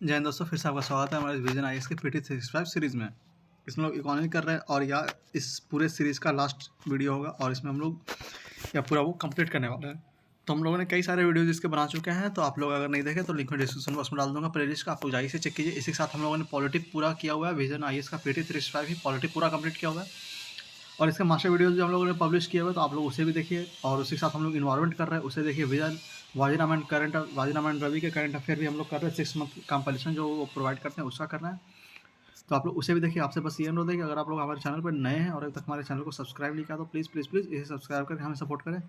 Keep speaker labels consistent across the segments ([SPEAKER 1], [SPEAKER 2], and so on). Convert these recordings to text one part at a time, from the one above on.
[SPEAKER 1] जय हिंद दोस्तों, फिर से आपका स्वागत है हमारे विजन आईएएस के पीटी 365 सीरीज़ में। इसमें लोग इकोनॉमी कर रहे हैं और या इस पूरे सीरीज़ का लास्ट वीडियो होगा और इसमें हम लोग या पूरा वो कंप्लीट करने वाले हैं। तो हम लोगों ने कई सारे वीडियोज़ इसके बना चुके हैं, तो आप लोग अगर नहीं देखें तो लिंक में डिस्क्रिप्शन बॉक्स में डाल दूंगा प्लेलिस्ट का, आप लोग जाइए से चेक कीजिए। इसी के साथ हम लोगों ने पॉलिटिक पूरा किया हुआ है, विजन आईएएस का पीटी 365 ही पॉलिटिक पूरा कंप्लीट किया हुआ है और इसके मास्टर वीडियोज़ भी हम लोगों ने पब्लिश किए हुए हैं, तो आप लोग उसे भी देखिए। और उसी के साथ हम लोग इन्वायरमेंट कर रहे हैं, उसे देखिए। वाजीराम एंड रवि के करंट अफेयर भी हम लोग कर रहे हैं, 6 मंथ कंपटीशन जो वो प्रोवाइड करते हैं उसका करना है, तो आप लोग उसे भी देखिए। आपसे बस ये अनुरोध है कि अगर आप लोग हमारे चैनल पर नए हैं और अभी तक हमारे चैनल को सब्सक्राइब नहीं किया तो प्लीज़ प्लीज़ प्लीज़ इसे सब्सक्राइब करके हमें सपोर्ट करें,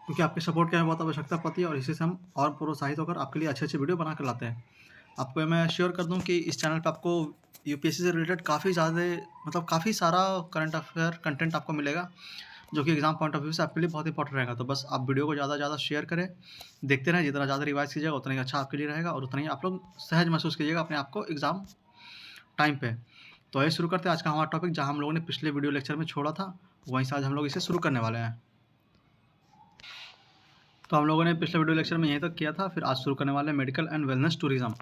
[SPEAKER 1] क्योंकि आपके सपोर्ट की हमें बहुत आवश्यकता पड़ती है और इसी से हम और प्रोत्साहित होकर आपके लिए अच्छे अच्छे वीडियो बना कर लाते हैं। आपको मैं श्योर कर दूं कि इस चैनल पर आपको यूपीएससी से रिलेटेड काफ़ी सारा करंट अफेयर कंटेंट आपको मिलेगा, जो कि एग्जाम पॉइंट ऑफ व्यू से आपके लिए बहुत इंपॉर्टेंट रहेगा। तो बस आप वीडियो को ज़्यादा से ज़्यादा शेयर करें, देखते रहें। जितना ज़्यादा रिवाइज कीजिएगा उतना ही अच्छा आपके लिए रहेगा और उतना ही आप लोग सहज महसूस कीजिएगा अपने आप को एग्ज़ाम टाइम पे। तो आइए शुरू करते हैं आज का हमारा टॉपिक, जहाँ हम लोगों ने पिछले वीडियो लेक्चर में छोड़ा था वहीं से आज हम लोग इसे शुरू करने वाले हैं। तो हम लोगों ने पिछले वीडियो लेक्चर में यहीं तक किया था, फिर आज शुरू करने वाले हैं medical and wellness tourism.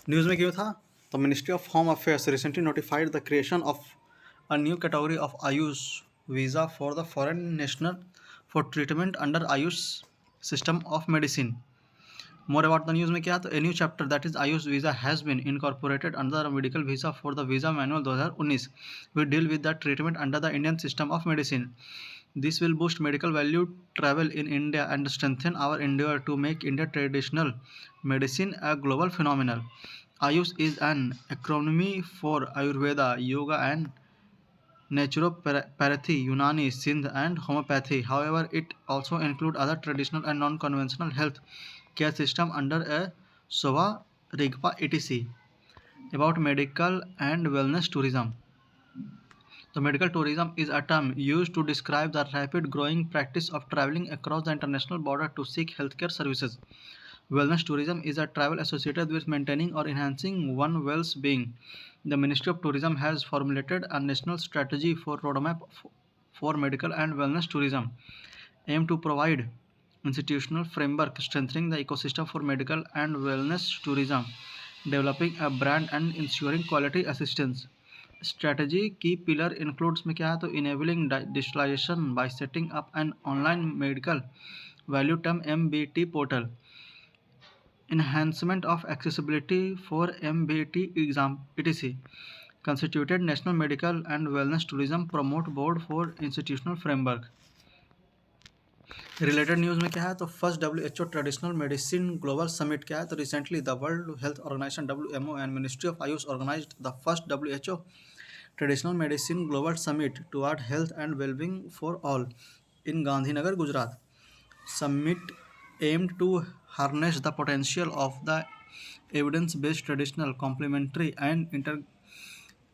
[SPEAKER 1] News में क्यों था? तो ministry of home affairs recently notified the creation of a new category of Ayush visa for the foreign national for treatment under Ayush system of medicine. More about the news में क्या? तो a new chapter that is Ayush visa has been incorporated under the medical visa for the visa manual 2019. We deal with the treatment under the Indian system of medicine. This will boost medical value travel in India and strengthen our endeavor to make India traditional medicine a global phenomenon. Ayush is an acronym for Ayurveda, Yoga and naturopathy, Unani, Sindh and homeopathy. However, it also includes other traditional and non-conventional health care system under a SOVA, RIGPA, etc. About medical and wellness tourism. The medical tourism is a term used to describe the rapid growing practice of traveling across the international border to seek healthcare services. Wellness tourism is a travel associated with maintaining or enhancing one's well-being. The Ministry of Tourism has formulated a national strategy for roadmap for medical and wellness tourism, aimed to provide institutional framework strengthening the ecosystem for medical and wellness tourism, developing a brand and ensuring quality assistance. Strategy key pillar includes में क्या है? तो enabling digitalization by setting up an online medical value term MBT portal, enhancement of accessibility for MBT exam etc. Constituted National Medical and Wellness Tourism Promote Board for Institutional Framework. Related news में क्या है? तो first WHO traditional medicine global summit क्या है? तो recently the world health organisation WMO and ministry of AYUSH organised the first WHO traditional medicine global summit toward health and wellbeing for all in Gandhinagar, Gujarat. Summit aimed to harness the potential of the evidence-based traditional, complementary and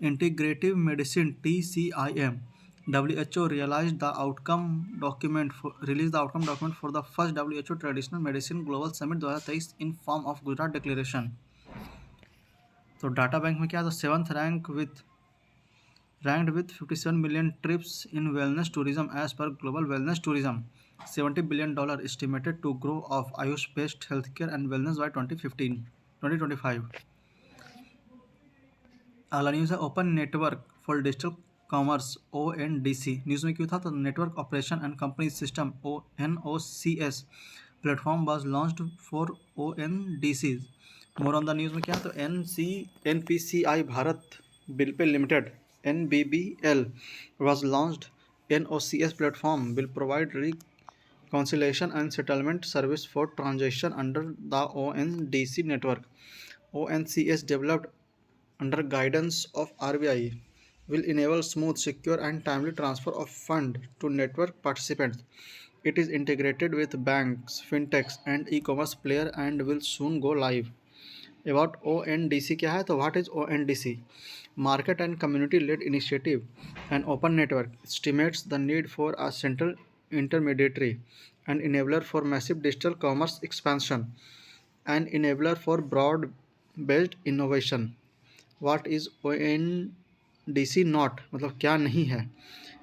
[SPEAKER 1] integrative medicine (TCIM). WHO released the outcome document for the first WHO Traditional Medicine Global Summit 2023 in form of Gujarat Declaration. तो data bank में क्या है? तो 7th ranked with 57 million trips in wellness tourism as per global wellness tourism. $70 billion estimated to grow of Ayush-based healthcare and wellness by 2025. अगला news है open network for digital commerce ONDC. News में क्यों था? तो network operation and company system NOCS platform was launched for ONDC. More on the news में क्या है? तो NPCI Bharat bill pay limited NBBL was launched. NOCS platform will provide reconciliation and settlement service for transaction under the ONDC network. ONCS developed under guidance of RBI will enable smooth, secure and timely transfer of fund to network participants. It is integrated with banks, fintechs and e-commerce player and will soon go live. About ONDC क्या है? तो what is ONDC? Market and community led initiative. An open network estimates the need for a central intermediary, an enabler for massive digital commerce expansion, an enabler for broad based innovation. What is ONDC not? मतलब क्या नहीं है?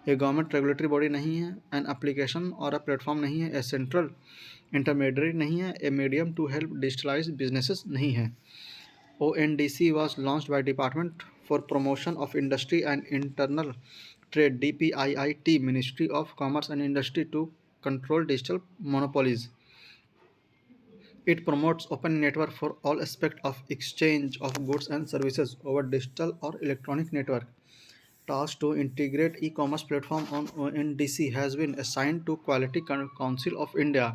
[SPEAKER 1] ये government regulatory body नहीं है, an application और a platform नहीं है, ए सेंट्रल इंटरमीडिएट नहीं है, a medium to help digitalise businesses नहीं है. ONDC was launched by Department for Promotion of Industry and Internal Trade DPIIT Ministry of Commerce and Industry to control digital monopolies. It promotes open network for all aspects of exchange of goods and services over digital or electronic network. Task to integrate e-commerce platform on ONDC has been assigned to Quality Council of India.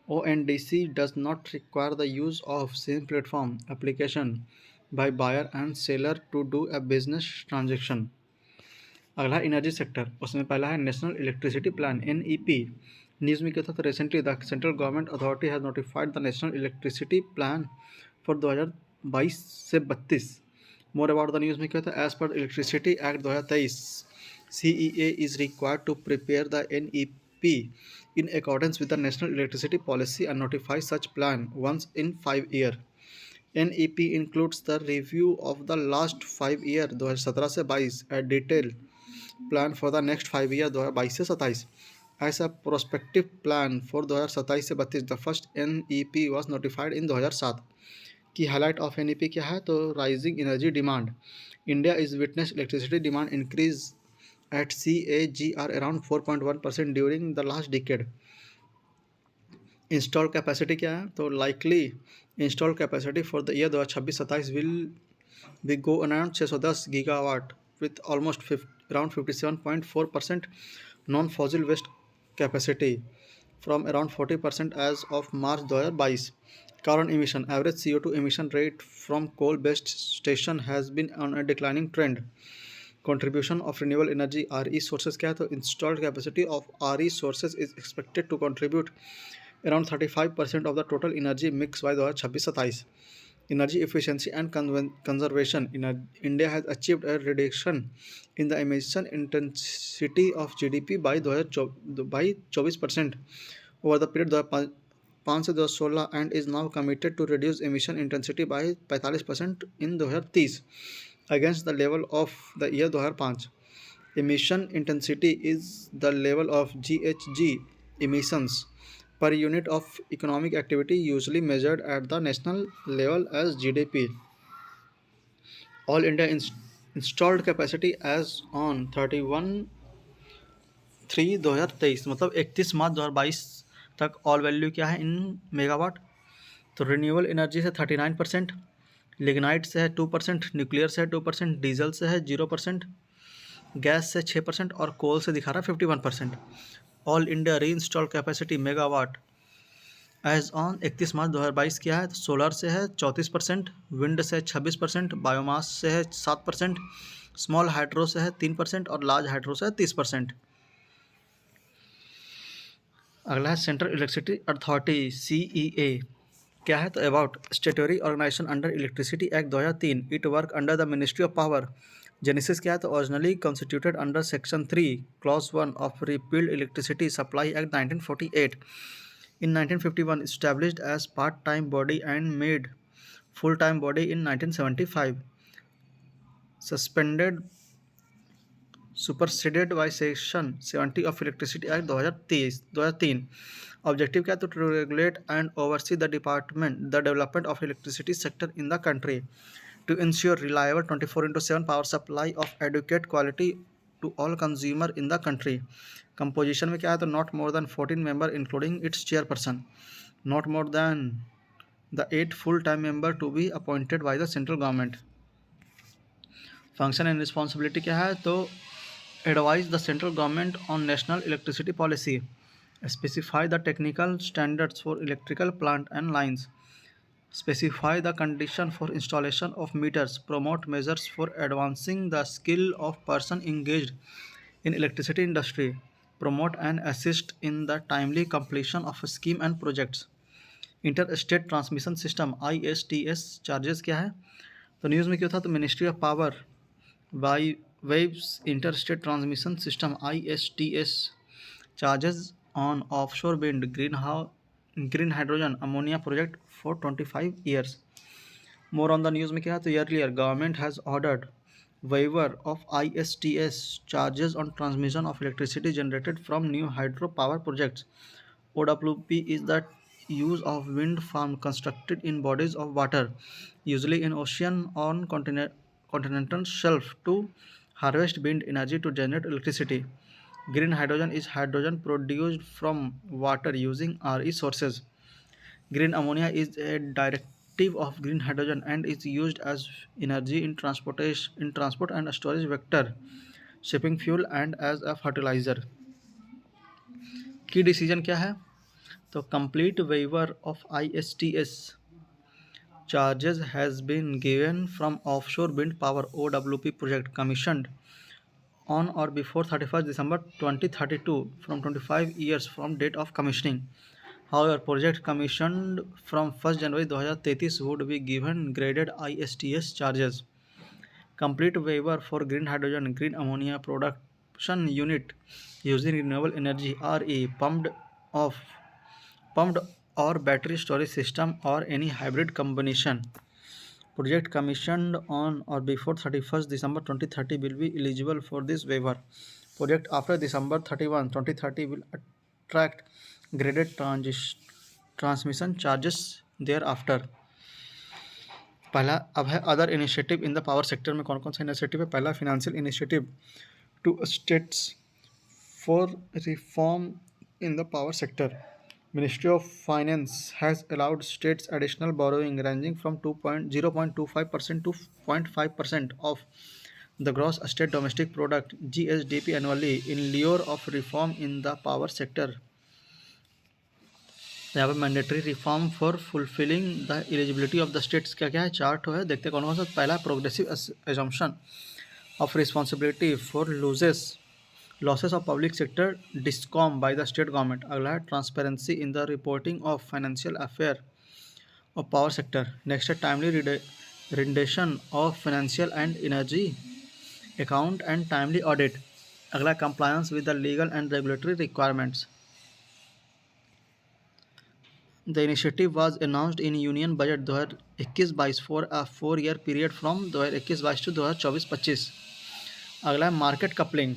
[SPEAKER 1] ONDC does not require the use of same platform application by buyer and seller to do a business transaction. अगला energy sector, उसमें पहला है national electricity plan NEP। News में क्या था, तो recently the central government authority has notified the national electricity plan for 2022 से 32। More about the news में क्या था, as per electricity act 2023 CEA is required to prepare the NEP in accordance with the national electricity policy and notify such plan once in 5 years. NEP includes the review of the last 5 year 2017 से 22, a detailed plan for the next 5 year 2022 से 27 as a prospective plan for 2027 से 32. The first NEP was notified in 2007. की highlight of NEP क्या है, तो rising energy demand, India is witness electricity demand increase at CAGR around 4.1% during the last decade. Install capacity क्या है, तो likely install capacity for the year 2026-27 will be go around 610 gigawatt with almost around 57.4% non fossil waste capacity from around 40% as of March 2022. Carbon emission, average CO2 emission rate from coal based station has been on a declining trend. Contribution of renewable energy RE sources क्या है, तो installed capacity of RE sources is expected to contribute around 35% of the total energy mix by 2026-27. Energy efficiency and conservation. India has achieved a reduction in the emission intensity of GDP by 24% over the period 2005 से 2016 and is now committed to reduce emission intensity by 45% in 2030 against the level of the year 2005. Emission intensity is the level of GHG emissions per unit of economic activity usually measured at the national level as GDP. All India installed capacity as on 31/3/2023 मतलब 31 March 2022 तक all value क्या है इन megawatt, तो renewable energy से 39%, lignite से है 2%, nuclear से है 2%, डीजल से है 0%, गैस से 6% और कोल से दिखा रहा है 51%. All India re install capacity megawatt as on 31 March 2022 क्या है, तो सोलर से है 34%, विंड से 26%, बायोमास से है 7%, स्मॉल हाइड्रो से है 3% और लार्ज हाइड्रो से है 30%. अगला है सेंट्रल इलेक्ट्रिसिटी अथॉरिटी CEA क्या है, तो about statutory organisation under electricity act 2003. It work under the ministry of power. Genesis क्या है, तो originally constituted under section 3 clause 1 of repealed electricity supply act 1948. In 1951 established as part-time body and made full-time body in 1975. Superseded by Section 70 of Electricity Act 2003. Objective क्या है, तो to regulate and oversee the development of electricity sector in the country, to ensure reliable 24/7 power supply of adequate quality to all consumer in the country. Composition में क्या है, तो not more than 14 member including its chairperson, not more than the 8 full time member to be appointed by the central government. Function and responsibility क्या है, तो advise the central government on national electricity policy, specify the technical standards for electrical plant and lines, specify the condition for installation of meters, promote measures for advancing the skill of person engaged in electricity industry, promote and assist in the timely completion of scheme and projects. Interstate transmission system ISTS charges क्या है, तो news में क्या था, तो ministry of power waves interstate transmission system ISTS charges on offshore wind, green hydrogen ammonia project for 25 years. More on the news में क्या है, तो earlier government has ordered waiver of ISTS charges on transmission of electricity generated from new hydro power projects. OWP is the use of wind farm constructed in bodies of water, usually in ocean on continental shelf, to harvest wind energy to generate electricity. Green hydrogen is hydrogen produced from water using RE sources. Green ammonia is a derivative of green hydrogen and is used as energy in transport and storage vector, shipping fuel and as a fertilizer. की decision क्या है? तो complete waiver of ISTS charges has been given from offshore wind power OWP project commissioned on or before 31st December 2032 from 25 years from date of commissioning. However, project commissioned from 1st January 2033 would be given graded ISTS charges. Complete waiver for green hydrogen, green ammonia production unit using renewable energy RE off pumped or battery storage system or any hybrid combination. Project commissioned on or before 31st December 2030 will be eligible for this waiver. Project after December 31, 2030 will attract graded transmission charges thereafter. पहला अब है other initiative in the power sector में कौन कौन सा initiative है? पहला financial initiative to states for reform in the power sector. Ministry of Finance has allowed states additional borrowing ranging from 0.25% to 0.5% of the gross state domestic product GSDP annually in lieu of reform in the power sector. यहाँ पे mandatory reform for fulfilling the eligibility of the states क्या क्या है chart है देखते कौन कौन सा. पहला progressive assumption of responsibility for losses of public sector discom by the state government. अगला है transparency in the reporting of financial affair of power sector. Next है timely rendition of financial and energy account and timely audit. अगला compliance with the legal and regulatory requirements. The initiative was announced in Union Budget 2021-22 for a 4-year period from 2021-22 to 2024-25. अगला है market coupling.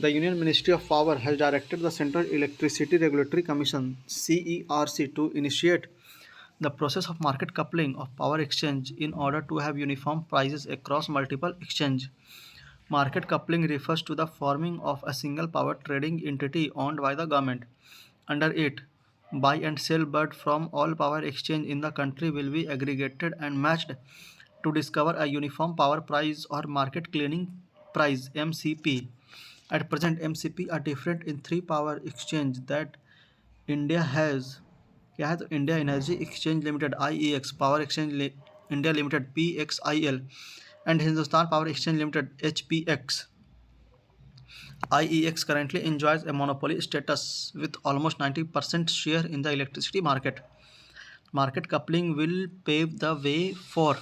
[SPEAKER 1] The Union Ministry of Power has directed the Central Electricity Regulatory Commission CERC to initiate the process of market coupling of power exchange in order to have uniform prices across multiple exchange. Market coupling refers to the forming of a single power trading entity owned by the government. Under it, buy and sell bid from all power exchange in the country will be aggregated and matched to discover a uniform power price or market clearing price MCP. At present, MCP are different in 3 power exchange that India has. क्या है? तो India energy exchange limited IEX, power exchange India limited PXIL and Hindustan Power Exchange Limited HPX. IEX currently enjoys a monopoly status with almost 90% share in the electricity market. Market coupling will pave the way for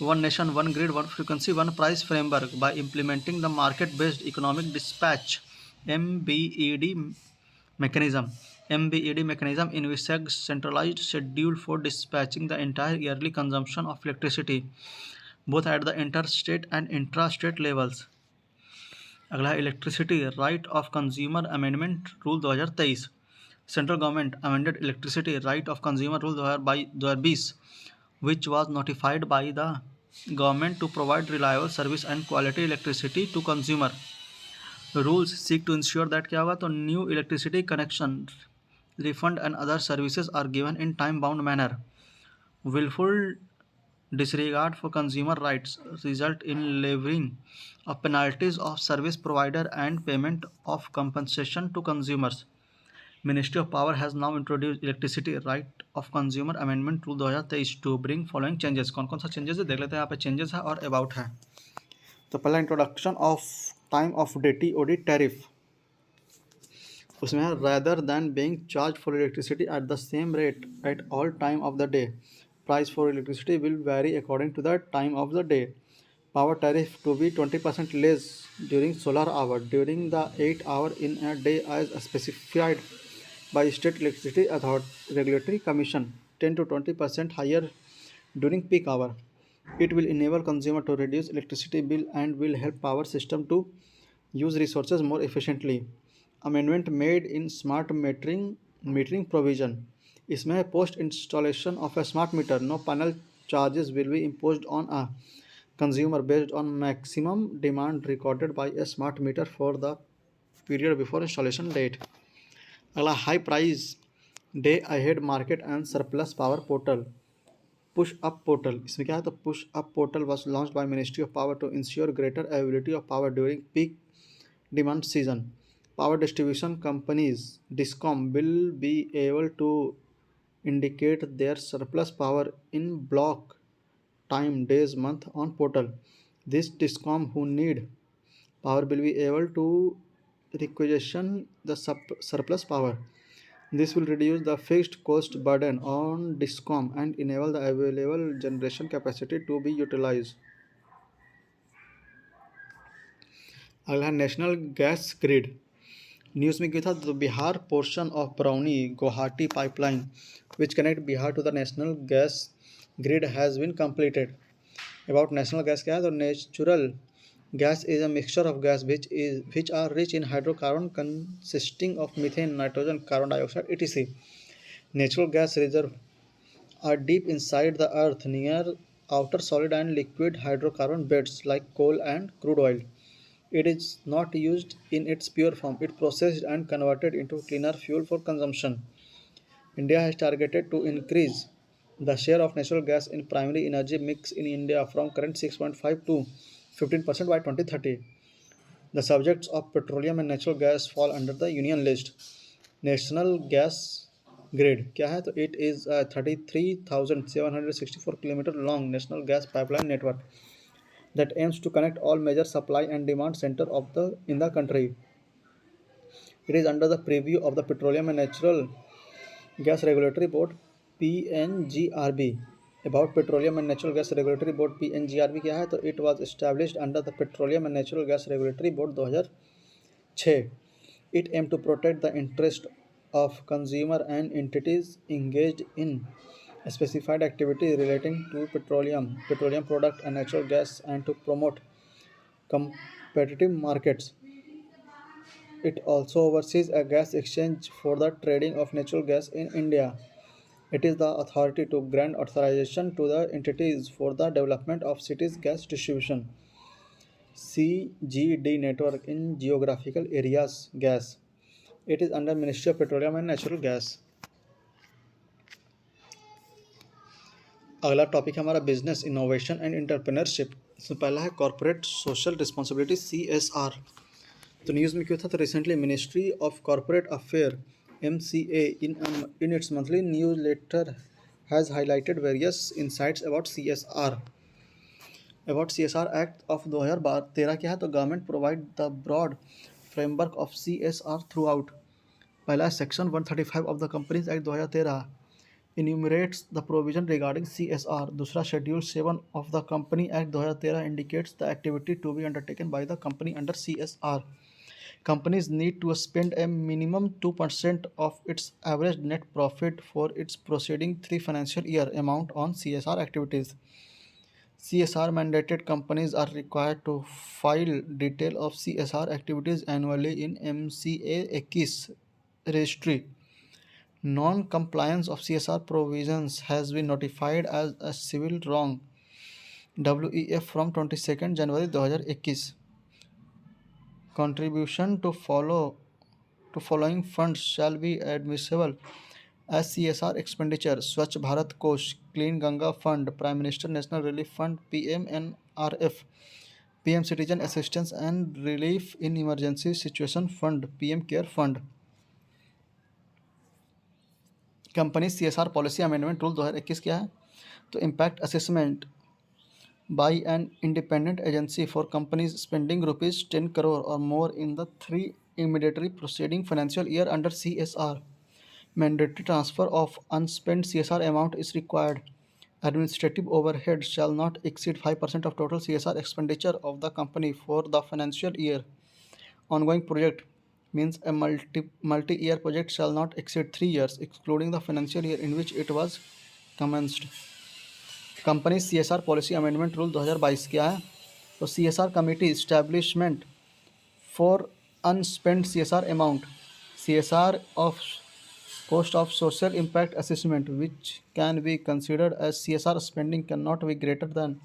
[SPEAKER 1] one nation, one grid, one frequency, one price framework by implementing the market-based economic dispatch MBED mechanism. MBED mechanism envisages centralized schedule for dispatching the entire yearly consumption of electricity, both at the interstate and intra-state levels. अगला है electricity right of consumer amendment rule 2023. Central government amended electricity right of consumer rule 2020 which was notified by the government to provide reliable service and quality electricity to consumer. Rules seek to ensure that क्या होगा तो new electricity connection refund and other services are given in time bound manner. Willful disregard for consumer rights result in levying of penalties of service provider and payment of compensation to consumers. Ministry of Power has now introduced Electricity Right of Consumer Amendment Rule 2023 to bring following changes. कौन कौन सा changes है देख लेते हैं. यहाँ पे changes है और अबाउट है. तो पहला introduction of time of day TOD tariff. उसमें है rather than being charged for electricity at the same rate at all time of the day, price for electricity will vary according to the time of the day. Power tariff to be 20% less during solar hour during the 8 hour in a day as specified by State Electricity Authority Regulatory Commission, 10 to 20% higher during peak hour. It will enable consumer to reduce electricity bill and will help power system to use resources more efficiently. Amendment made in smart metering provision. इसमें post installation of a smart meter no panel charges will be imposed on a consumer based on maximum demand recorded by a smart meter for the period before installation date. अगला high price day ahead market and surplus power portal push up portal इसमें क्या है तो push up portal was launch by ministry of power to ensure greater availability of power during peak demand season. Power distribution companies discom will be able to indicate their surplus power in block time days month on portal. This discom who need power will be able to requisition the surplus power. This will reduce the fixed cost burden on discom and enable the available generation capacity to be utilized. अगला national gas grid news में क्या था तो Bihar portion of Barauni Guwahati pipeline which connect Bihar to the national gas grid has been completed. About national gas क्या है तो natural gas is a mixture of gas which are rich in hydrocarbon consisting of methane, nitrogen, carbon dioxide, etc. Natural gas reserves are deep inside the earth near outer solid and liquid hydrocarbon beds like coal and crude oil. It is not used in its pure form. It processed and converted into cleaner fuel for consumption. India has targeted to increase the share of natural gas in primary energy mix in India from current 6.5 to 15% by 2030. The subjects of petroleum and natural gas fall under the union list. National gas grid क्या है तो it is a 33,764 kilometer long national gas pipeline network that aims to connect all major supply and demand center of the in the country. It is under the purview of the Petroleum and Natural Gas Regulatory Board (PNGRB). About Petroleum and Natural Gas Regulatory Board (PNGRB) क्या है तो it was established under the Petroleum and Natural Gas Regulatory Board 2006. It aimed to protect the interest of consumer and entities engaged in specified activities relating to petroleum product and natural gas and to promote competitive markets. It also oversees a gas exchange for the trading of natural gas in India. It is the authority to grant authorization to the entities for the development of cities gas distribution (CGD) network in geographical areas gas. It is under Ministry of Petroleum and Natural Gas. अगला topic है हमारा business innovation and entrepreneurship. इसमें पहला है corporate social responsibility CSR. तो news में क्यों था तो recently ministry of corporate affair MCA in its monthly newsletter has highlighted various insights about CSR. About CSR Act of 2013 क्या है तो government provide the broad framework of CSR throughout. पहला section 135 of the companies act 2013 enumerates the provision regarding CSR. दूसरा schedule 7 of the Company Act 2013 indicates the activity to be undertaken by the company under CSR. Companies need to spend a minimum 2% of its average net profit for its preceding 3 financial year amount on CSR activities. CSR mandated companies are required to file detail of CSR activities annually in MCA 21 registry. Non-compliance of CSR provisions has been notified as a civil wrong WEF from 22 January 2021. Contribution to following funds shall be admissible as CSR expenditure: Swachh Bharat Kosh, Clean Ganga Fund, Prime Minister National Relief Fund PMNRF, PM Citizen Assistance and Relief in Emergency Situation Fund PM Care Fund. Company CSR policy amendment rule 2021 क्या है तो impact assessment by an independent agency for companies spending rupees 10 crore or more in the 3 immediately preceding financial year under CSR. Mandatory transfer of unspent CSR amount is required. Administrative overhead shall not exceed 5% of total CSR expenditure of the company for the financial year. Ongoing project means a multi-year project shall not exceed 3 years, excluding the financial year in which it was commenced. Company CSR policy amendment rule 2022 क्या है तो CSR committee establishment for unspent CSR amount. CSR of Cost of social impact assessment, which can be considered as CSR spending, cannot be greater than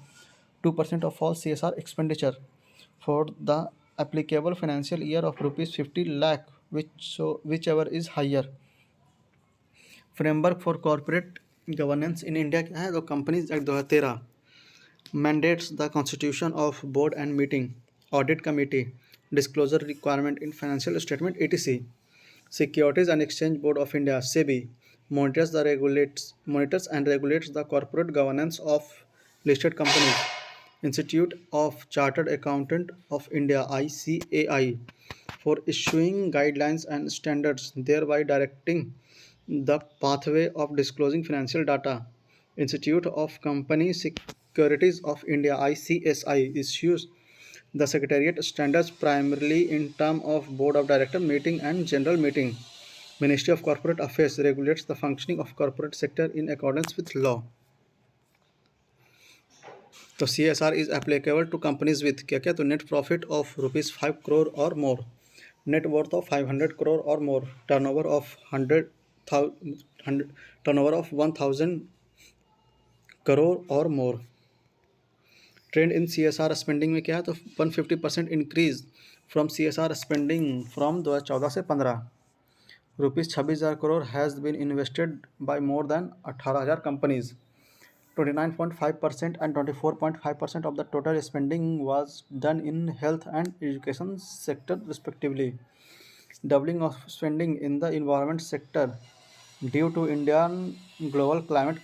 [SPEAKER 1] 2% of all CSR expenditure for the applicable financial year of rupees 50 lakh, whichever is higher. Framework for corporate governance in India क्या है तो companies act 2013 mandates the constitution of board and meeting, audit committee, disclosure requirement in financial statement, etc. Securities and Exchange Board of India (SEBI) monitors and regulates the corporate governance of listed companies. Institute of Chartered Accountant of India (ICAI) for issuing guidelines and standards, thereby directing the pathway of disclosing financial data. Institute of Company Securities of India (ICSI) issues the Secretariat standards primarily in terms of Board of Director meeting and General meeting. Ministry of Corporate Affairs regulates the functioning of corporate sector in accordance with law. तो CSR is applicable to companies with क्या क्या तो net profit of rupees 5 crore or more, net worth of 500 crore or more, turnover of 1,000 crore or more. Trend in CSR spending में क्या है तो 150% increase from CSR spending from 2014 से 15 rupees 26,000 crore has been invested by more than 18,000 companies. 29.5% and 24.5% of the total spending was done in health and education sector respectively. Doubling of spending in the environment sector due to Indian global climate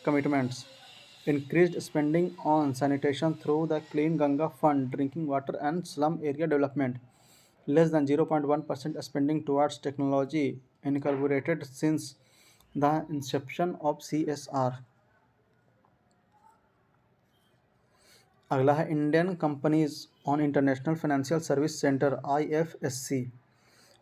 [SPEAKER 1] commitments. Increased spending on sanitation through the Clean Ganga Fund, drinking water and slum area development. Less than 0.1% spending towards technology incorporated since the inception of CSR. अगला है Indian companies on international financial service centre IFSC.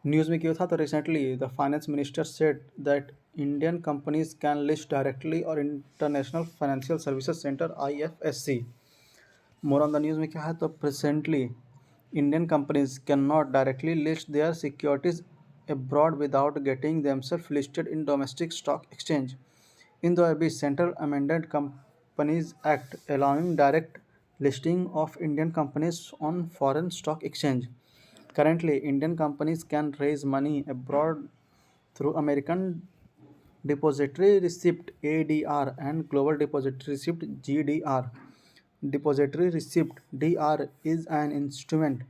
[SPEAKER 1] News में क्या था तो recently the finance minister said that Indian companies can list directly और international financial services centre IFSC. More on the news में क्या है तो presently Indian companies can not directly list their securities abroad without getting themselves listed in domestic stock exchange. In the IBC Central Amended Companies Act allowing direct listing of Indian companies on foreign stock exchange. Currently, Indian companies can raise money abroad through American Depository Receipt ADR and Global Depository Receipt GDR. Depository Receipt DR is an instrument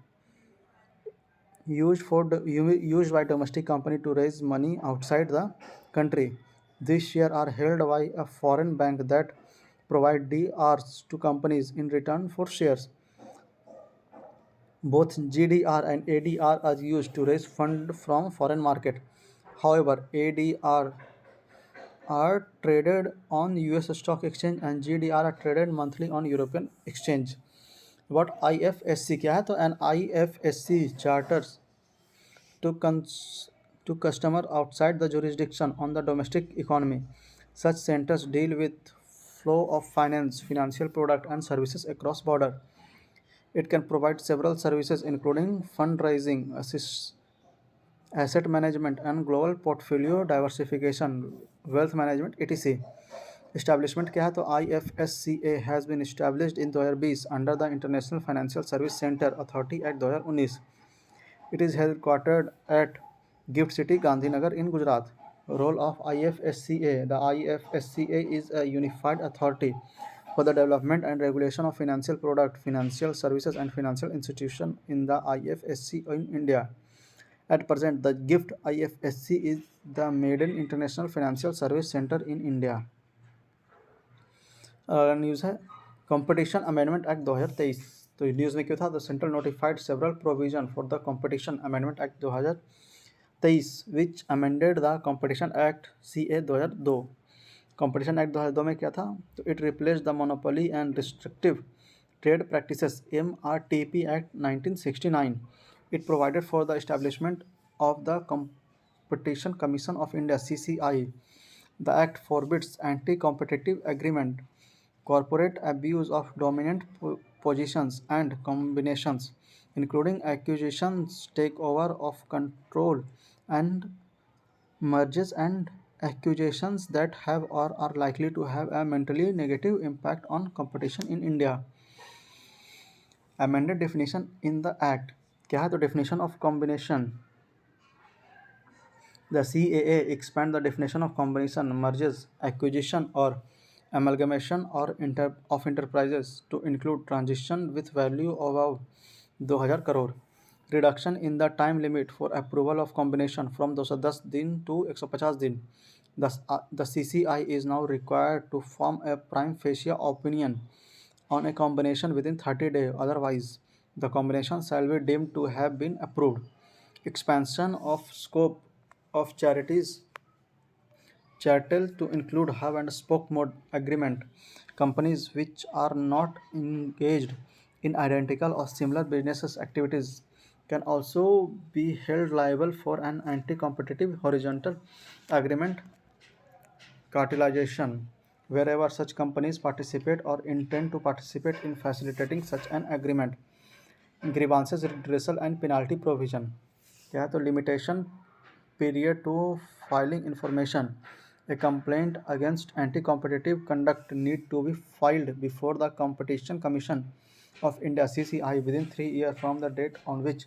[SPEAKER 1] used by domestic company to raise money outside the country. These shares are held by a foreign bank that provide DRs to companies in return for shares. Both GDR and ADR are used to raise fund from foreign market. However, ADR are traded on US stock exchange and GDR are traded monthly on European exchange. What IFSC क्या है तो an IFSC charters to customer outside the jurisdiction on the domestic economy. Such centers deal with flow of finance, financial product and services across border. It can provide several services including fundraising, asset management and global portfolio diversification, wealth management, etc. Establishment क्या है तो IFSCA has been established in 2020 under the International Financial Service Center Authority Act 2019. It is headquartered at Gift City, Gandhinagar in Gujarat. Role of IFSCA. The IFSCA is a unified authority for the development and regulation of financial product, financial services and financial institution in the IFSC in India. At present, the GIFT IFSC is the maiden international financial service center in India. News है competition amendment act 2023. तो news में क्या था the central notified several provision for the competition amendment act 2023 which amended the competition act CA 2002. Competition act 2002 में क्या था तो it replace the monopoly and restrictive trade practices MRTP act 1969. It provided for the establishment of the competition commission of India CCI. The act forbids anti competitive agreement, corporate abuse of dominant positions and combinations, including acquisitions, takeover of control, and mergers and acquisitions that have or are likely to have a mentally negative impact on competition in India. Amended definition in the Act. क्या है तो definition of combination. The CAA expand the definition of combination, mergers, acquisition, or amalgamation of enterprises to include transition with value above 2000 crore. Reduction in the time limit for approval of combination from 210 दिन to 150 दिन. The CCI is now required to form a prima facie opinion on a combination within 30 days. Otherwise, the combination shall be deemed to have been approved. Expansion of scope of chattel to include hub and spoke mode agreement. Companies which are not engaged in identical or similar business activities can also be held liable for an anti-competitive horizontal agreement cartelization wherever such companies participate or intend to participate in facilitating such an agreement. Grievances redressal and penalty provision. क्या है तो limitation period to filing information. A complaint against anti-competitive conduct need to be filed before the Competition Commission of India (CCI) within 3 years from the date on which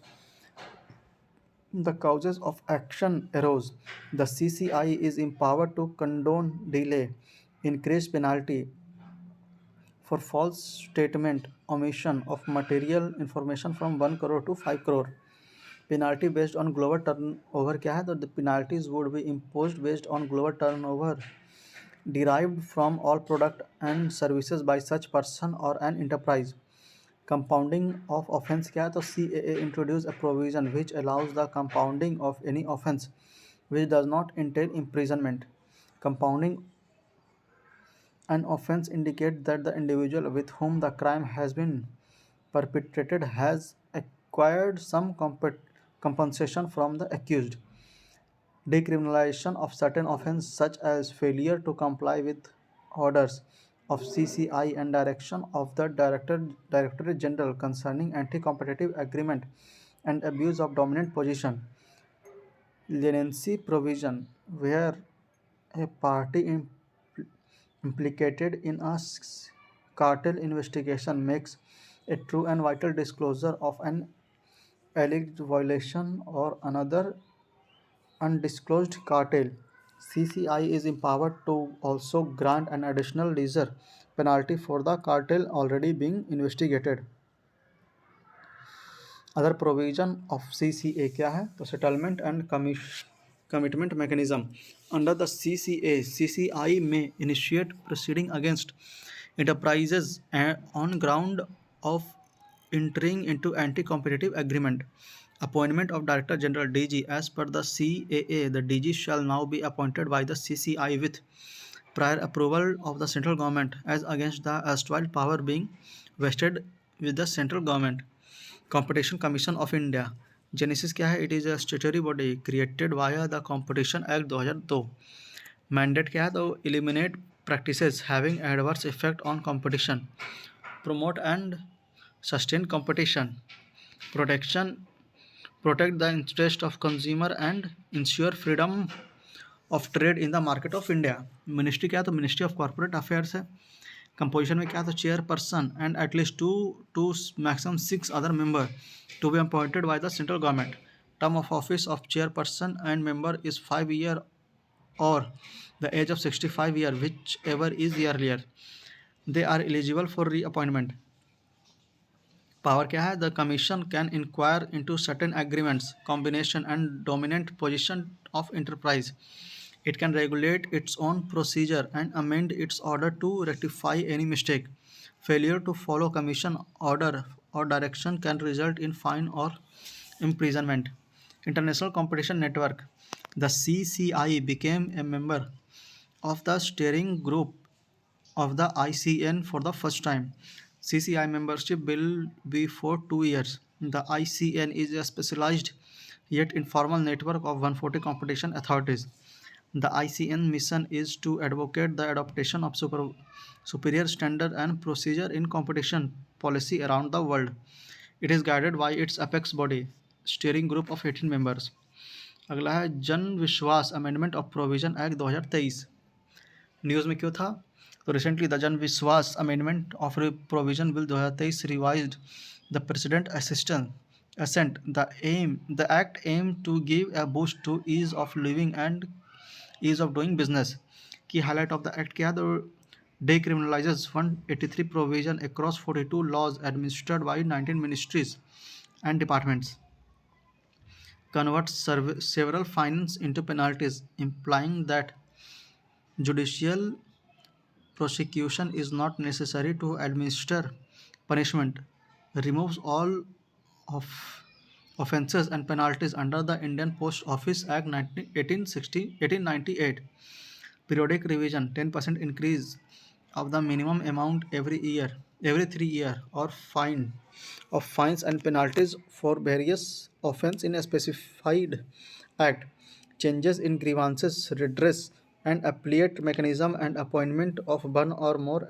[SPEAKER 1] the causes of action arose. The CCI is empowered to condone delay, increase penalty for false statement, omission of material information from 1 crore to 5 crore. Penalty based on global turnover क्या है तो the penalties would be imposed based on global turnover derived from all product and services by such person or an enterprise. Compounding of offense क्या है तो CAA introduce a provision which allows the compounding of any offense which does not entail imprisonment. Compounding an offense indicates that the individual with whom the crime has been perpetrated has acquired some compensation from the accused. Decriminalization of certain offences such as failure to comply with orders of CCI and direction of the Directorate General concerning anti-competitive agreement and abuse of dominant position. Leniency provision where a party implicated in a cartel investigation makes a true and vital disclosure of an alleged violation or another undisclosed cartel. CCI is empowered to also grant an additional lesser penalty for the cartel already being investigated. Other provision of CCA क्या है तो settlement and commitment mechanism. Under the CCA, CCI may initiate proceeding against enterprises on ground of entering into anti-competitive agreement. Appointment of Director General (DG). As per the CAA, the DG shall now be appointed by the CCI with prior approval of the central government, as against the erstwhile power being vested with the central government. Competition Commission of India. Genesis क्या है? It is a statutory body created via the Competition Act 2002. Mandate क्या है तो eliminate practices having adverse effect on competition, promote and sustain competition, protect the interest of consumer and ensure freedom of trade in the market of India. Ministry क्या है तो Ministry of Corporate Affairs है. Composition में क्या था chairperson and at least two maximum 6 other member to be appointed by the central government. Term of office of chairperson and member is 5 years और the age of 65 years whichever is earlier. They are eligible for reappointment. Power क्या है the commission can inquire into certain agreements combination and dominant position of enterprise. It can regulate its own procedure and amend its order to rectify any mistake. Failure to follow commission order or direction can result in fine or imprisonment. International Competition Network. The CCI became a member of the steering group of the ICN for the first time. CCI membership will be for 2 years. The ICN is a specialized yet informal network of 140 competition authorities. The ICN mission is to advocate the adoption of superior standard and procedure in competition policy around the world. It is guided by its apex body, steering group of 18 members. अगला है जन विश्वास amendment of provision act 2023। News में क्यों था? तो recently the जन विश्वास amendment of provision bill 2023 revised the president assistant assent the act aim to give a boost to ease of living and ease of doing business। की highlight of the act क्या है? तो decriminalizes 183 provision across 42 laws administered by 19 ministries and departments, converts several fines into penalties, implying that judicial prosecution is not necessary to administer punishment, removes all of offences and penalties under the Indian Post Office Act 1898, periodic revision, 10% increase of the minimum amount every 3 year, or fines and penalties for various offence in a specified act, changes in grievances redress and appellate mechanism, and appointment of one or more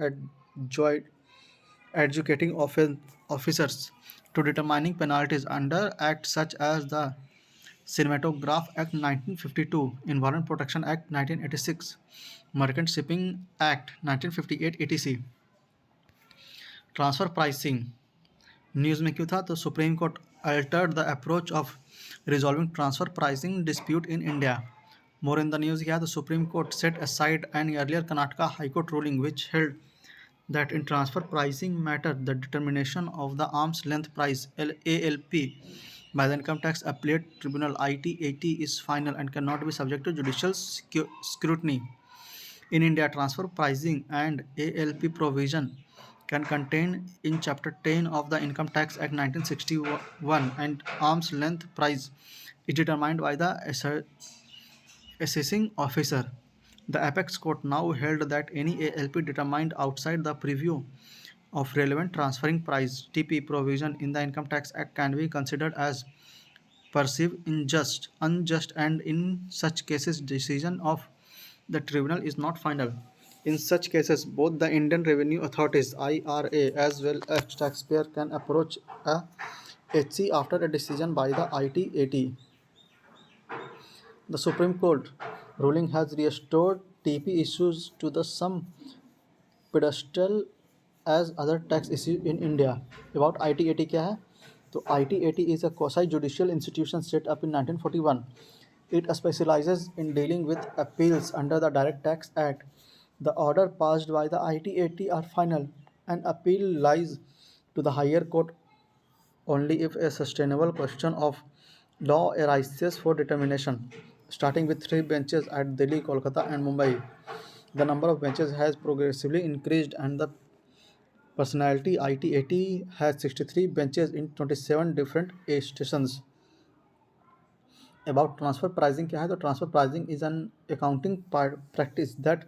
[SPEAKER 1] adjudicating officers to determining penalties under acts such as the Cinematograph Act 1952, Environment Protection Act 1986, Merchant Shipping Act 1958 etc। Transfer pricing news में क्यों था? तो supreme court Altered the approach of resolving transfer pricing dispute in India. More in the news क्या है? तो supreme court set aside an earlier Karnataka high court ruling which held that in transfer pricing matter the determination of the arm's length price ALP by the income tax appellate tribunal ITAT is final and cannot be subject to judicial scrutiny। In India, transfer pricing and ALP provision can contain in chapter 10 of the income tax act 1961, and arm's length price is determined by the assessing officer। The apex court now held that any ALP determined outside the preview of relevant transferring price TP provision in the Income Tax Act can be considered as perceived unjust, and in such cases decision of the tribunal is not final। In such cases, both the Indian Revenue Authorities IRA as well as taxpayer can approach a HC after a decision by the ITAT। The Supreme Court ruling has restored TP issues to the some pedestal as other tax issues in India। About ITAT क्या है? तो ITAT is a quasi-judicial institution set up in 1941। It specializes in dealing with appeals under the Direct Tax Act। The order passed by the ITAT are final, and appeal lies to the higher court only if a sustainable question of law arises for determination, starting with 3 benches at Delhi, Kolkata, and Mumbai. The number of benches has progressively increased, and the personality ITAT has 63 benches in 27 different stations। About transfer pricing क्या है? तो transfer pricing is an accounting practice that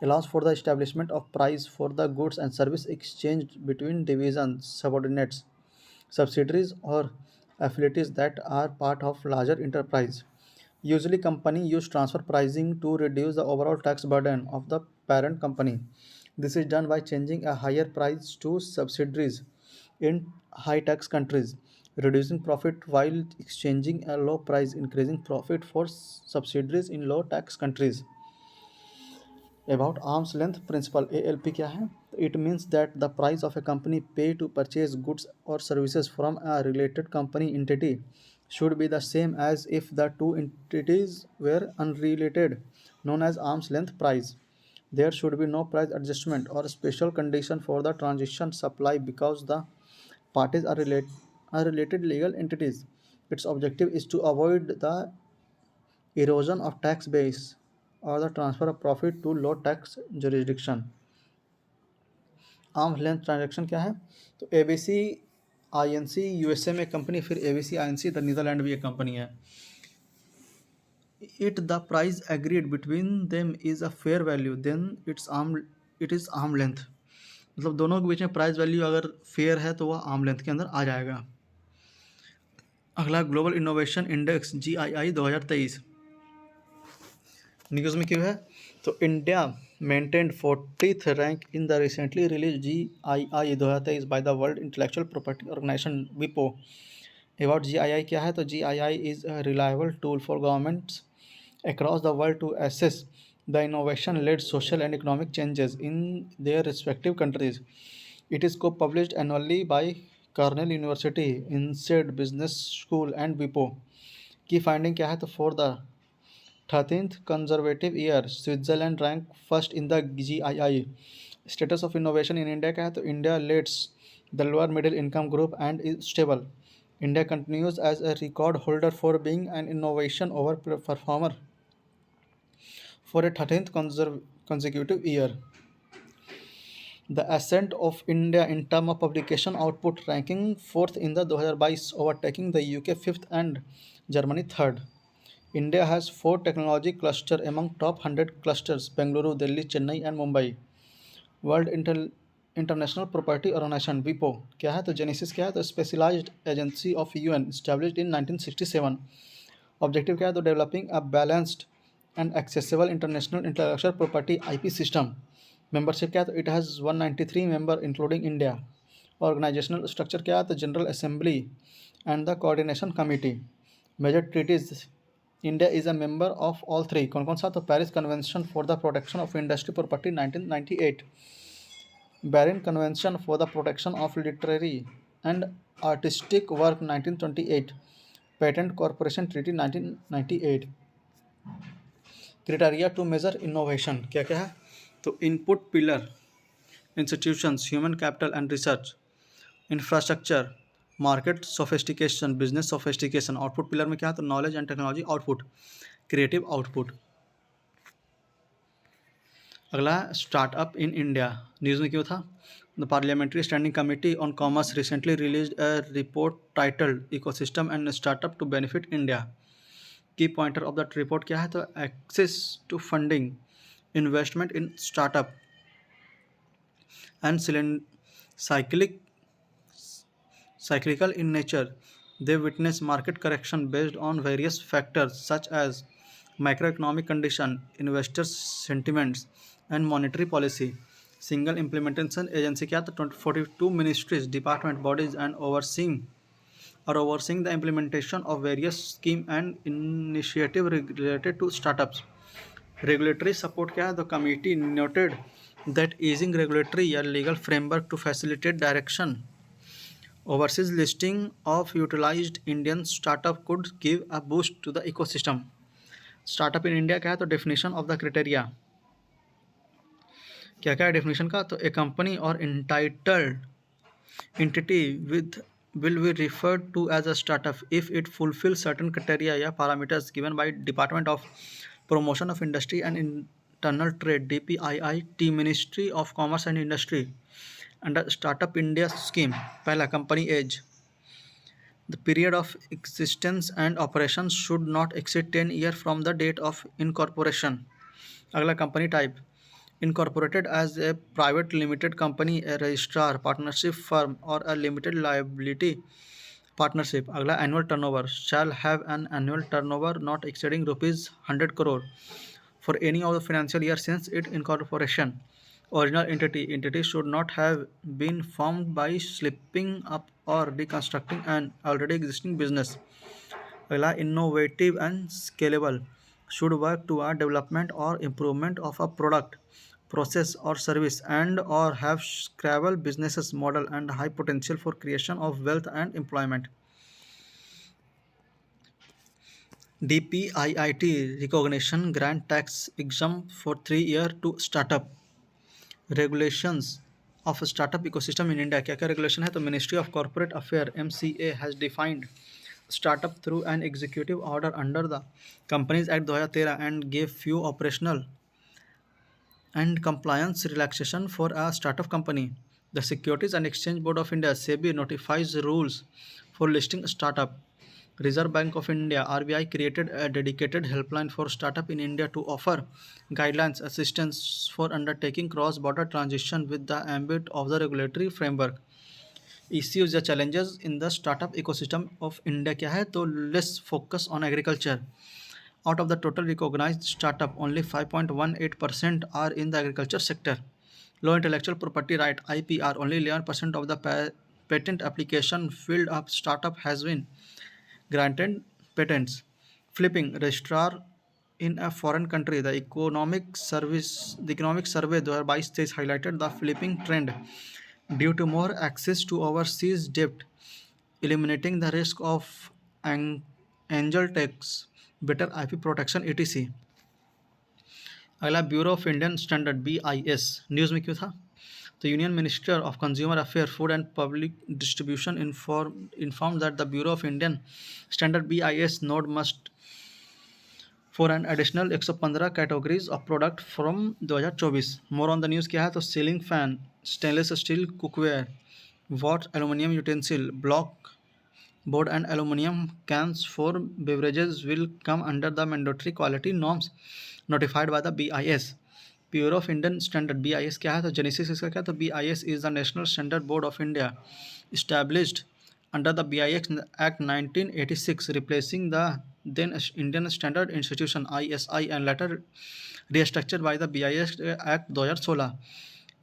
[SPEAKER 1] allows for the establishment of price for the goods and service exchanged between divisions, subordinates, subsidiaries, or affiliates that are part of larger enterprise। Usually, company use transfer pricing to reduce the overall tax burden of the parent company। This is done by changing a higher price to subsidiaries in high tax countries, reducing profit, while exchanging a low price, increasing profit for subsidiaries in low tax countries। About arm's length principle ALP क्या है? It means that the price of a company paid to purchase goods or services from a related company entity should be the same as if the two entities were unrelated, known as arm's length price। There should be no price adjustment or special condition for the transition supply because the parties are related legal entities। Its objective is to avoid the erosion of tax base or the transfer of profit to low tax jurisdiction। Arms length transaction क्या है? तो ABC INC USA में company, फिर ABC INC the Netherland भी एक company है। It the price agreed between them is a fair value then it is arm length. मतलब दोनों के बीच में प्राइस वैल्यू अगर फेयर है तो वह आर्म लेंथ के अंदर आ जाएगा। अगला global innovation index GII 2023। News में क्यों है? तो India maintained 40th rank in the recently released GII 2023 by the World Intellectual Property Organization WIPO about GII क्या है, तो GII is a reliable tool for governments across the world to assess the innovation-led social and economic changes in their respective countries. It is co-published annually by Cornell University, INSEAD Business School and WIPO. की finding क्या है, तो for the 13th consecutive year Switzerland rank first in the GII. Status of innovation in India क्या है, तो India leads the lower middle income group and is stable. India continues as a record holder for being an innovation over performer for a 13th consecutive year. The ascent of India in terms of publication output, ranking 4th in the 2022, overtaking the UK 5th and Germany 3rd. India has 4 technology clusters among top 100 clusters: Bengaluru, Delhi, Chennai and Mumbai. World International Property Organization (WIPO) क्या है, तो genesis क्या है, तो specialised agency of UN established in 1967. Objective क्या है, तो developing a balanced and accessible international intellectual property IP system. Membership क्या है, तो it has 193 member including India. Organisational structure क्या है, तो general assembly and the coordination committee. Major treaties, India is a member of all three. कौन कौन सा, तो Paris convention for the protection of industry property 1998, Berne convention for the protection of literary and artistic work 1928, patent corporation treaty 1998. Criteria to measure innovation क्या क्या है, तो input pillar institutions, human capital and research, infrastructure, market sophistication, business sophistication. Output pillar में क्या है, तो knowledge and technology output, creative output. अगला startup in India. News में क्यों था, the parliamentary standing committee on commerce recently released a report titled ecosystem and startup to benefit India. की pointer of the report क्या है, तो access to funding, investment in startup and cyclical in nature. They witness market correction based on various factors such as macroeconomic condition, investor sentiments, and monetary policy. Single implementation agency क्या, तो 42 ministries, department, bodies and overseeing the implementation of various scheme and initiative related to startups. Regulatory support क्या है, the committee noted that easing regulatory या legal framework to facilitate direction overseas listing of utilized Indian startup could give a boost to the ecosystem. Startup in India क्या है, तो definition of the criteria क्या क्या है definition का, तो a company or entitled entity will be referred to as a startup if it fulfills certain criteria या parameters given by Department of Promotion of Industry and Internal Trade DPIIT, Ministry of Commerce and Industry, under Startup India scheme. पहला, company age. The period of existence and operations should not exceed 10 years from the date of incorporation. अगला, company type. Incorporated as a private limited company, a registrar, partnership firm or a limited liability partnership. अगला, annual turnover. Shall have an annual turnover not exceeding rupees 100 crore for any of the financial year since its incorporation. Original entity should not have been formed by slipping up or deconstructing an already existing business. अगला, innovative and scalable. Should work toward development or improvement of a product, process or service, and or have scalable business model and high potential for creation of wealth and employment. DPIIT recognition grant tax exempt for 3 years to startup. Regulations of startup ecosystem in India. क्या क्या regulation है, तो ministry of corporate affair MCA has defined startup through an executive order under the Companies Act 2013 and gave few operational and compliance relaxation for a startup company. The Securities and Exchange Board of India (SEBI) notifies rules for listing startup. Reserve Bank of India (RBI) created a dedicated helpline for startup in India to offer guidelines assistance for undertaking cross-border transition with the ambit of the regulatory framework. Issues या challenges in the startup ecosystem of India क्या है, तो less focus on agriculture. Out of the total recognized startup, only 5.18% are in the agriculture sector. Low intellectual property right (IPR), only 11% of the patent application field of startup has been granted patents. Flipping registrar in a foreign country. The economic survey 2022 highlighted the flipping trend due to more access to overseas debt, eliminating the risk of angel tax, better IP protection etc. अगला bureau of Indian standard BIS news में क्यों था? तो union minister of consumer affair food and public distribution inform that the bureau of Indian standard BIS node must for an additional 115 categories of product from 2024. More on the news क्या है? तो ceiling fan, stainless steel cookware, what aluminium utensil, block board and aluminum cans for beverages will come under the mandatory quality norms notified by the BIS. Bureau of Indian Standard BIS क्या है? तो genesis इसका क्या है? तो BIS is the National Standard Board of India established under the BIS Act 1986 replacing the then Indian Standard Institution ISI and later restructured by the BIS Act 2016.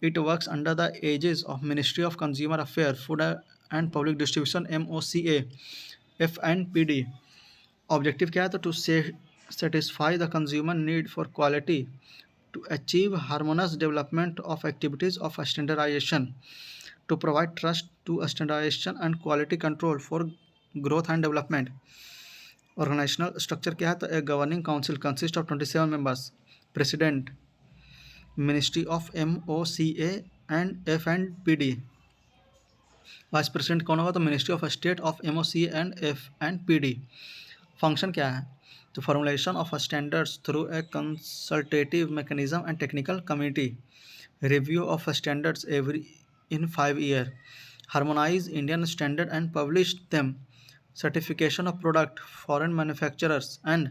[SPEAKER 1] It works under the aegis of Ministry of Consumer Affairs, Food and Public Distribution MOCA, FNPD. Objective क्या है? तो to satisfy the consumer need for quality, to achieve harmonious development of activities of standardization, to provide trust to standardization and quality control for growth and development. Organizational structure क्या है? तो a governing council consists of 27 members, president, Ministry of MOCA and FNPD. Vice president कौन होगा? तो ministry of state of MOCA and FNPD. Function क्या है? तो formulation of standards through a consultative mechanism and technical committee, review of standards every in 5 year, harmonise Indian standard and publish them, certification of product, foreign manufacturers and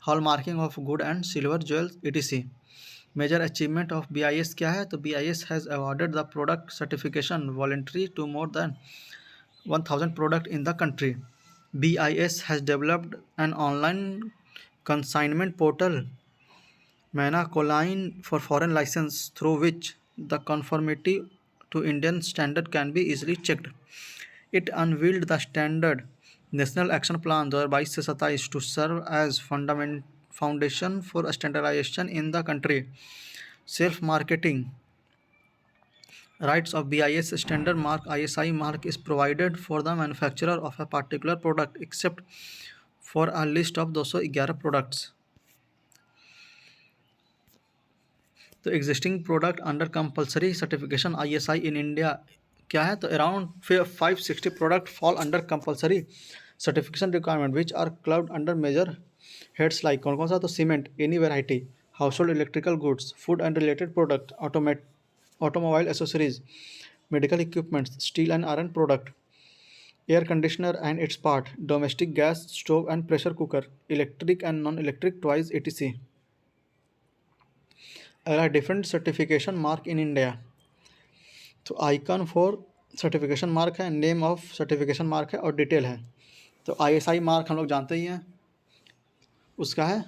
[SPEAKER 1] hallmarking of good and silver jewels etc. Major achievement of BIS क्या है? तो BIS has awarded the product certification voluntary to more than 1000 product in the country. BIS has developed an online consignment portal Manacoline for foreign license through which the conformity to Indian standard can be easily checked. It unveiled the standard National Action Plan 2022 to serve as foundation for standardization in the country. Self-marketing rights of BIS standard mark ISI mark is provided for the manufacturer of a particular product except for a list of 211 products. तो existing product under compulsory certification ISI in India क्या है? तो around 560 product fall under compulsory certification requirement which are clubbed under major heads like कौन कौन सा? तो cement any variety, household electrical goods, food and related product, automobile accessories, medical equipments, steel and iron product, air conditioner and its part, domestic gas stove and pressure cooker, electric and non electric toys etc. अगला different certification mark in India. तो icon for certification mark है, name of certification mark है और detail है. तो ISI mark हम लोग जानते ही हैं, उसका है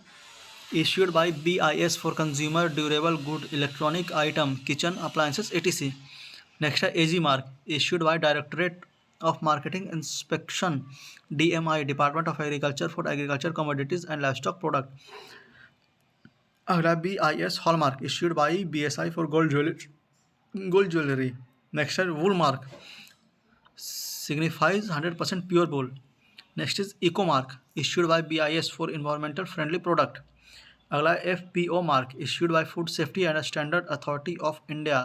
[SPEAKER 1] issued by BIS for consumer durable good electronic item kitchen appliances etc. Next है AG mark issued by directorate of marketing inspection DMI department of agriculture for agriculture commodities and livestock product. अगला BIS hallmark issued by BSI for gold jewellery. Next है वूल mark signifies 100% pure wool. Next is eco mark issued by BIS for environmental friendly product. अगला FPO mark issued by Food Safety and Standard Authority of India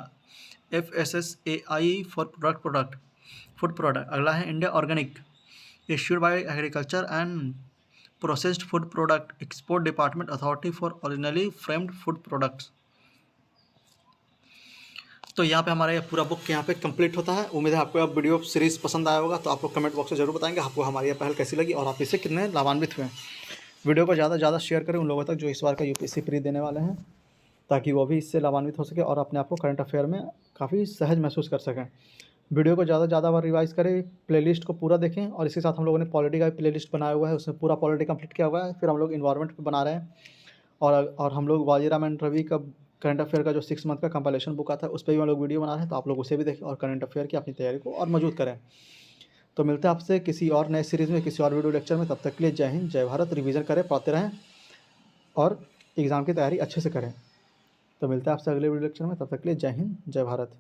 [SPEAKER 1] FSSAI for food product. अगला है India organic issued by Agriculture and Processed Food Product Export Department Authority for originally framed food products. तो यहाँ पे हमारा ये पूरा book यहाँ पे कंप्लीट होता है. उम्मीद है आपको अब वीडियो सीरीज़ पसंद आया होगा. तो आप लोग कमेंट बॉक्स में जरूर बताएंगे आपको हमारी ये पहल कैसी लगी और आप इससे कितने लाभान्वित हुए. वीडियो को ज़्यादा से ज़्यादा शेयर करें उन लोगों तक जो इस बार का UPSC प्री देने वाले हैं, ताकि वो भी इससे लाभान्वित हो सके और अपने आप को करंट अफेयर में काफ़ी सहज महसूस कर सकें. वीडियो को ज़्यादा से ज़्यादा बार रिवाइज़ करें, प्लेलिस्ट को पूरा देखें और इसके साथ हम लोगों ने पॉलिटी का भी प्लेलिस्ट बनाया हुआ है, उसमें पूरा पॉलिटी कंप्लीट किया हुआ है. फिर हम लोग इन्वायरमेंट पर बना रहे हैं और हम लोग वाजिराम एंड रवि का करंट अफेयर का जो 6 मंथ का कंपाइलेशन बुक आता है उस पर भी हम लोग वीडियो बना रहे हैं, तो आप लोग उसे भी देखें और करंट अफेयर की अपनी तैयारी को और मजबूत करें। तो मिलते हैं आपसे किसी और नए सीरीज़ में, किसी और वीडियो लेक्चर में। तब तक के लिए जय हिंद, जय भारत। रिवीजन करें, पढ़ते रहें और एग्ज़ाम की तैयारी अच्छे से करें। तो मिलते हैं आपसे अगले वीडियो लेक्चर में, तब तक के लिए जय हिंद, जय भारत।